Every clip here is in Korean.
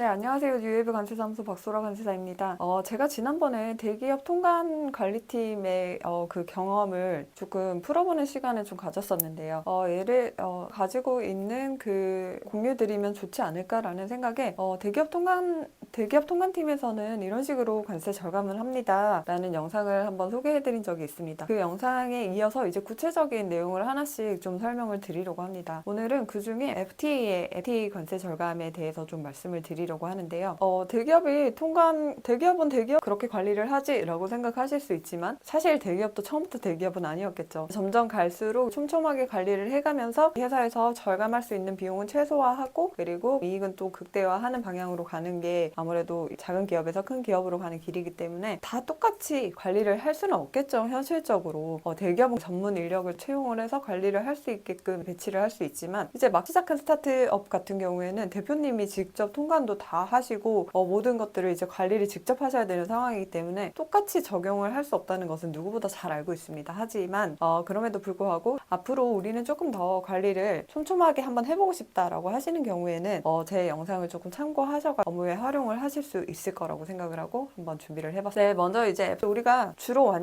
네, 안녕하세요. 뉴웨이브 관세사무소 박소라 관세사입니다. 제가 지난번에 대기업 통관 관리팀의 그 경험을 조금 풀어보는 시간을 좀 가졌었는데요. 얘를 가지고 있는 그 공유드리면 좋지 않을까라는 생각에 대기업 통관팀에서는 이런 식으로 관세 절감을 합니다. 라는 영상을 한번 소개해드린 적이 있습니다. 그 영상에 이어서 이제 구체적인 내용을 하나씩 좀 설명을 드리려고 합니다. 오늘은 그 중에 FTA 관세 절감에 대해서 좀 말씀을 드리려고 하는데요. 대기업은 대기업 그렇게 관리를 하지라고 생각하실 수 있지만 사실 대기업도 처음부터 대기업은 아니었겠죠. 점점 갈수록 촘촘하게 관리를 해가면서 회사에서 절감할 수 있는 비용은 최소화하고 그리고 이익은 또 극대화하는 방향으로 가는 게 아무래도 작은 기업에서 큰 기업으로 가는 길이기 때문에 다 똑같이 관리를 할 수는 없겠죠. 현실적으로 대기업은 전문 인력을 채용을 해서 관리를 할 수 있게끔 배치를 할 수 있지만 이제 막 시작한 스타트업 같은 경우에는 대표님이 직접 통관도 다 하시고 모든 것들을 이제 관리를 직접 하셔야 되는 상황이기 때문에 똑같이 적용을 할 수 없다는 것은 누구보다 잘 알고 있습니다. 하지만 그럼에도 불구하고 앞으로 우리는 조금 더 관리를 촘촘하게 한번 해보고 싶다라고 하시는 경우에는 제 영상을 조금 참고하셔서 업무에 활용을 하실 수 있을 거라고 생각을 하고 한번 준비를 해봤어요. 네, 먼저 이제 우리가 주로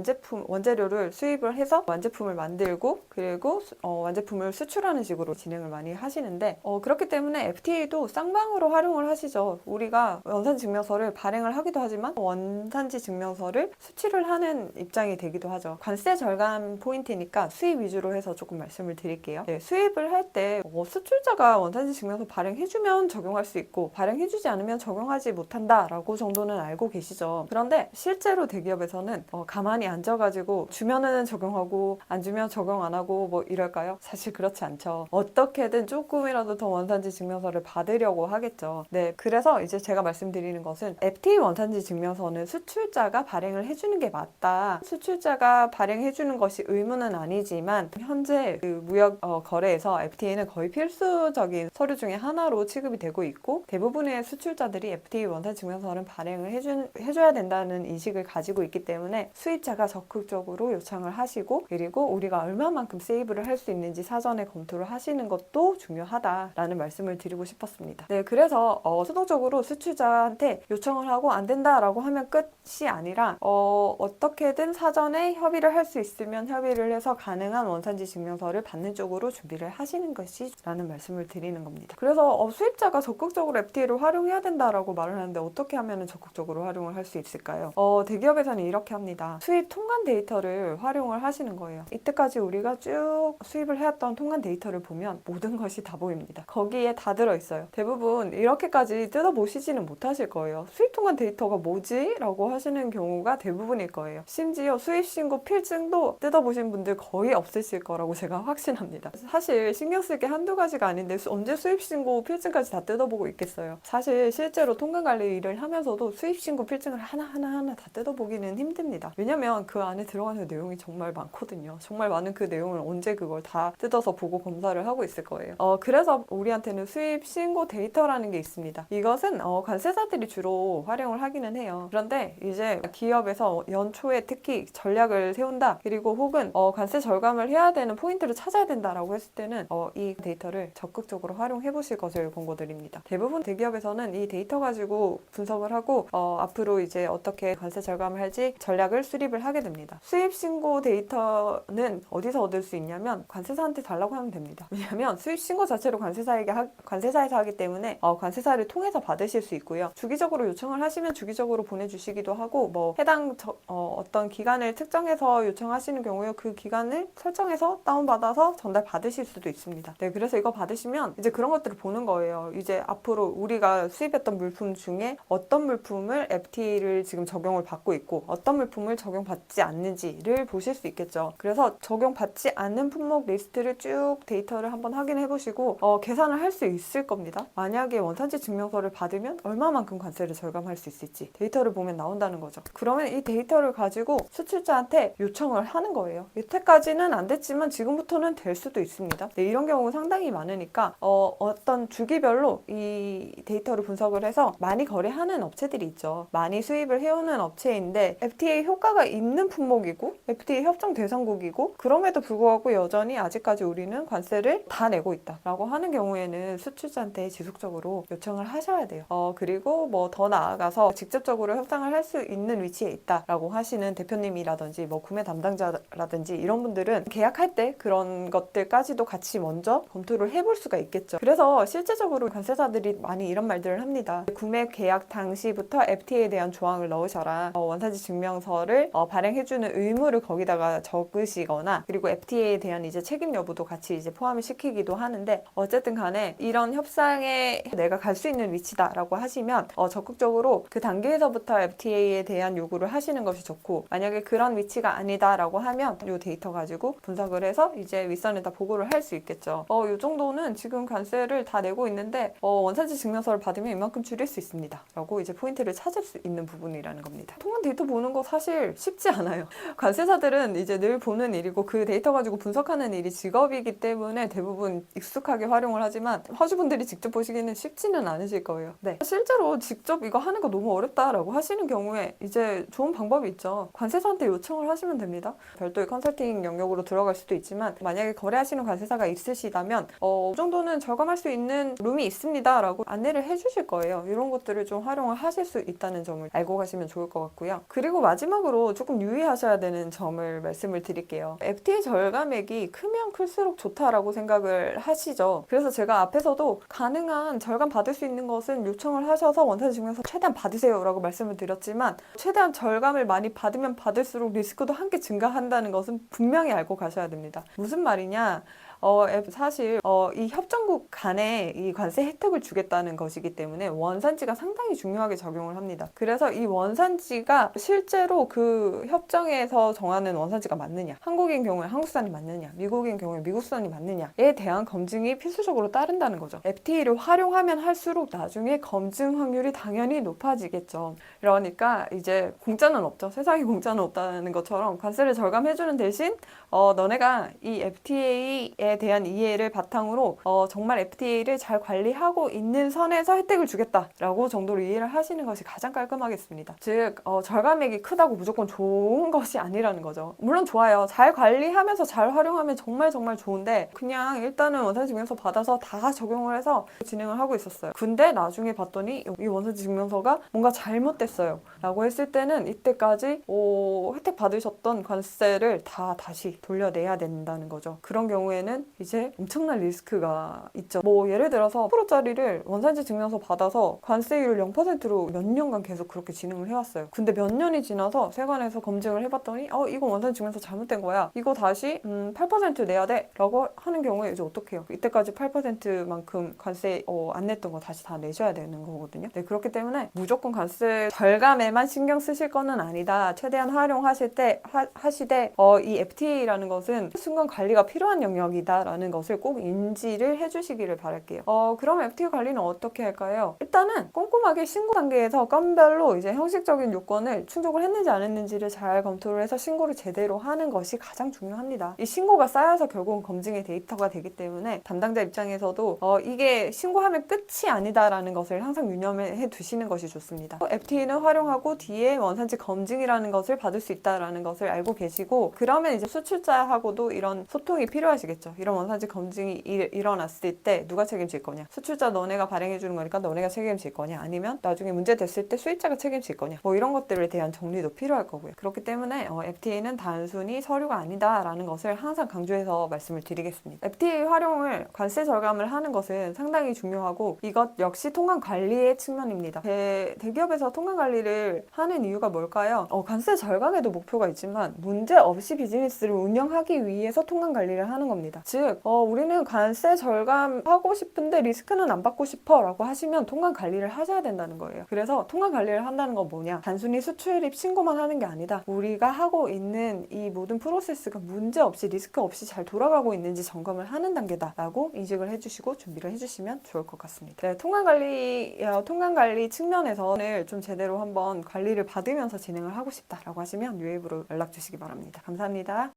원재료를 수입을 해서 완제품을 만들고 그리고 완제품을 수출하는 식으로 진행을 많이 하시는데 그렇기 때문에 FTA도 쌍방으로 활용을 하시죠. 우리가 원산지 증명서를 발행을 하기도 하지만 원산지 증명서를 수출을 하는 입장이 되기도 하죠. 관세 절감 포인트니까 수입 위주로 해서 조금 말씀을 드릴게요. 네, 수입을 할 때 수출자가 원산지 증명서 발행해주면 적용할 수 있고 발행해주지 않으면 적용하지 못한다라고 정도는 알고 계시죠. 그런데 실제로 대기업에서는 가만히 앉아가지고 주면은 적용하고 안 주면 적용 안 하고 뭐 이럴까요? 사실 그렇지 않죠. 어떻게든 조금이라도 더 원산지 증명서를 받으려고 하겠죠. 네, 그래서 이제 제가 말씀드리는 것은 FTA 원산지 증명서는 수출자가 발행을 해주는 게 맞다. 수출자가 발행해주는 것이 의무는 아니지만 현재 그 무역 거래에서 FTA는 거의 필수적인 서류 중에 하나로 취급이 되고 있고 대부분의 수출자들이 FTA 원산지 증명서는 발행을 해줘야 된다는 인식을 가지고 있기 때문에 수입자가 적극적으로 요청을 하시고 그리고 우리가 얼마만큼 세이브를 할 수 있는지 사전에 검토를 하시는 것도 중요하다라는 말씀을 드리고 싶었습니다. 네, 그래서 수동적으로 수출자한테 요청을 하고 안 된다라고 하면 끝이 아니라 어떻게든 사전에 협의를 할 수 있으면 협의를 해서 가능한 원산지 증명서를 받는 쪽으로 준비를 하시는 것이 라는 말씀을 드리는 겁니다. 그래서 수입자가 적극적으로 FTA를 활용해야 된다라고 말을 하는데 어떻게 하면 적극적으로 활용을 할 수 있을까요? 대기업에서는 이렇게 합니다. 수입 통관 데이터를 활용을 하시는 거예요. 이때까지 우리가 쭉 수입을 해왔던 통관 데이터를 보면 모든 것이 다 보입니다. 거기에 다 들어있어요. 대부분 이렇게까지 뜯어보시지는 못하실 거예요. 수입 통관 데이터가 뭐지? 라고 하시는 경우가 대부분일 거예요. 심지어 수입신고 필증도 뜯어보신 분들 거의 없으실 거라고 제가 확신합니다. 사실 신경 쓸 게 한두 가지가 아닌데 언제 수입신고 필증까지 다 뜯어보고 있겠어요. 사실 실제로 통관관리 일을 하면서도 수입신고 필증을 하나하나 다 뜯어보기는 힘듭니다. 왜냐면 그 안에 들어가는 내용이 정말 많거든요. 정말 많은 그 내용을 언제 그걸 다 뜯어서 보고 검사를 하고 있을 거예요. 그래서 우리한테는 수입신고 데이터라는 게 있습니다. 이것은 관세사들이 주로 활용을 하기는 해요. 그런데 이제 기업에서 연초에 특히 전략을 세운다 그리고 혹은 관세 절감을 해야 되는 포인트를 찾아야 된다라고 했을 때는 이 데이터를 적극적으로 활용해 보실 것을 권고드립니다. 대부분 대기업에서는 이 데이터 가지고 분석을 하고 앞으로 이제 어떻게 관세 절감을 할지 전략을 수립을 하게 됩니다. 수입 신고 데이터는 어디서 얻을 수 있냐면 관세사한테 달라고 하면 됩니다. 왜냐하면 수입 신고 자체로 관세사에서 하기 때문에 관세사를 통해서 받으실 수 있고요. 주기적으로 요청을 하시면 주기적으로 보내주시기도 하고 뭐 해당 어떤 기간을 특정해서 요청하시는 경우에 그 기간을 설정해서 다운받아서 전달 받으실 수도 있습니다. 네, 그래서 이거 받으시면 이제 그런 것들을 보는 거예요. 이제 앞으로 우리가 수입했던 물품 중에 어떤 물품을 FTA를 지금 적용을 받고 있고 어떤 물품을 적용받지 않는지를 보실 수 있겠죠. 그래서 적용받지 않는 품목 리스트를 쭉 데이터를 한번 확인해 보시고 계산을 할 수 있을 겁니다. 만약에 원산지 증명서를 받으면 얼마만큼 관세를 절감할 수 있을지 데이터를 보면 나온다는 거죠. 그러면 이 데이터를 가지고 수출자한테 요청을 하는 거예요. 여태까지는 안 됐지만 지금부터는 될 수도 있습니다. 네, 이런 경우 상당히 많으니까 어떤 주기별로 이 데이터를 분석을 해서 많이 거래하는 업체들이 있죠. 많이 수입을 해오는 업체인데 FTA 효과가 있는 품목이고 FTA 협정 대상국이고 그럼에도 불구하고 여전히 아직까지 우리는 관세를 다 내고 있다라고 하는 경우에는 수출자한테 지속적으로 요청을 하셔야 돼요. 그리고 뭐 더 나아가서 직접적으로 협상을 할 수 있는 위치에 있다라고 하시는 대표님이라든지 뭐 구매 담당자라든지 이런 분들은 계약할 때 그런 것들까지도 같이 먼저 검토를 해볼 수가 있겠죠. 그래서 실제적으로 관세사들이 많이 이런 말들을 합니다. 구매 계약 당시부터 FTA에 대한 조항을 넣으셔라. 원산지 증명서를 발행해주는 의무를 거기다가 적으시거나, 그리고 FTA에 대한 이제 책임 여부도 같이 이제 포함을 시키기도 하는데, 어쨌든 간에 이런 협상에 내가 갈 수 있는 위치다라고 하시면 적극적으로 그 단계에서부터 FTA에 대한 요구를 하시는 것이 좋고, 만약에 그런 위치가 아니다라고 하면 이 데이터 가지고 분석을 해서 이제 윗선에다 보고를 할 수 있겠죠. 이 정도는 지금 관세를 다 내고 있는데 원산지 증명서를 받으면 이만큼 줄일 수 있습니다 라고 이제 포인트를 찾을 수 있는 부분이라는 겁니다. 통관 데이터 보는 거 사실 쉽지 않아요. 관세사들은 이제 늘 보는 일이고 그 데이터 가지고 분석하는 일이 직업이기 때문에 대부분 익숙하게 활용을 하지만 화주분들이 직접 보시기는 쉽지는 않으실 거예요. 네, 실제로 직접 이거 하는 거 너무 어렵다라고 하시는 경우에 이제 좋은 방법이 있죠. 관세사한테 요청을 하시면 됩니다. 별도의 컨설팅 영역으로 들어갈 수도 있지만, 만약에 거래하시는 관세사가 있으시다면 이 정도는 절감할 수 있는 룸이 있습니다 라고 안내를 해주실 거예요. 이런 것들을 좀 활용을 하실 수 있다는 점을 알고 가시면 좋을 것 같고요. 그리고 마지막으로 조금 유의하셔야 되는 점을 말씀을 드릴게요. FTA 절감액이 크면 클수록 좋다라고 생각을 하시죠. 그래서 제가 앞에서도 가능한 절감 받을 수 있는 것은 요청을 하셔서 원산지 증명서 최대한 받으세요 라고 말씀을 드렸지만, 최대한 절감을 많이 받으면 받을수록 리스크도 함께 증가한다는 것은 분명히 알고 가셔야 됩니다. 무슨 말이냐? 사실 이 협정국 간에 이 관세 혜택을 주겠다는 것이기 때문에 원산지가 상당히 중요하게 작용을 합니다. 그래서 이 원산지가 실제로 그 협정에서 정하는 원산지가 맞느냐, 한국인 경우에 한국산이 맞느냐, 미국인 경우에 미국산이 맞느냐에 대한 검증이 필수적으로 따른다는 거죠. FTA를 활용하면 할수록 나중에 검증 확률이 당연히 높아지겠죠. 그러니까 이제 공짜는 없죠. 세상에 공짜는 없다는 것처럼 관세를 절감해주는 대신 너네가 이 FTA에 대한 이해를 바탕으로 정말 FTA를 잘 관리하고 있는 선에서 혜택을 주겠다라고 정도로 이해를 하시는 것이 가장 깔끔하겠습니다. 즉 절감액이 크다고 무조건 좋은 것이 아니라는 거죠. 물론 좋아요. 잘 관리하면서 잘 활용하면 정말 좋은데, 그냥 일단은 원산지 증명서 받아서 다 적용을 해서 진행을 하고 있었어요. 근데 나중에 봤더니 이 원산지 증명서가 뭔가 잘못됐어요 라고 했을 때는 이때까지 혜택 받으셨던 관세를 다 다시 돌려내야 된다는 거죠. 그런 경우에는 이제 엄청난 리스크가 있죠. 뭐 예를 들어서 10%짜리를 원산지 증명서 받아서 관세율 0%로 몇 년간 계속 그렇게 진행을 해왔어요. 근데 몇 년이 지나서 세관에서 검증을 해봤더니 이거 원산지 증명서 잘못된 거야. 이거 다시 8% 내야 돼 라고 하는 경우에 이제 어떡해요? 이때까지 8%만큼 관세 안 냈던 거 다시 다 내셔야 되는 거거든요. 네, 그렇기 때문에 무조건 관세 절감에만 신경 쓰실 거는 아니다. 최대한 활용하실 때 하시되 이 FTA라는 것은 순간 관리가 필요한 영역이다라는 것을 꼭 인지를 해주시기를 바랄게요. 그럼 FTA 관리는 어떻게 할까요? 일단은 꼼꼼하게 신고 단계에서 건별로 이제 형식적인 요건을 충족을 했는지 안 했는지를 잘 검토를 해서 신고를 제대로 하는 것이 가장 중요합니다. 이 신고가 쌓여서 결국은 검증의 데이터가 되기 때문에 담당자 입장에서도 이게 신고하면 끝이 아니다라는 것을 항상 유념해 두시는 것이 좋습니다. FTA는 활용하고 뒤에 원산지 검증이라는 것을 받을 수 있다라는 것을 알고 계시고, 그러면 이제 수출자하고도 이런 소통이 필요하시겠죠. 이런 원산지 검증이 일어났을 때 누가 책임질 거냐, 수출자 너네가 발행해 주는 거니까 너네가 책임질 거냐, 아니면 나중에 문제 됐을 때 수입자가 책임질 거냐, 뭐 이런 것들에 대한 정리도 필요할 거고요. 그렇기 때문에 FTA는 단순히 서류가 아니다라는 것을 항상 강조해서 말씀을 드리겠습니다. FTA 활용을 관세 절감을 하는 것은 상당히 중요하고, 이것 역시 통관 관리의 측면입니다. 대기업에서 통관 관리를 하는 이유가 뭘까요? 관세 절감에도 목표가 있지만 문제 없이 비즈니스를 운영하기 위해서 통관 관리를 하는 겁니다. 즉 우리는 관세 절감하고 싶은데 리스크는 안 받고 싶어 라고 하시면 통관 관리를 하셔야 된다는 거예요. 그래서 통관 관리를 한다는 건 뭐냐, 단순히 수출입 신고만 하는 게 아니다. 우리가 하고 있는 이 모든 프로세스가 문제 없이 리스크 없이 잘 돌아가고 있는지 점검을 하는 단계다 라고 인식을 해주시고 준비를 해주시면 좋을 것 같습니다. 네, 통관 관리 측면에서는 좀 제대로 한번 관리를 받으면서 진행을 하고 싶다라고 하시면 유앱으로 연락 주시기 바랍니다. 감사합니다.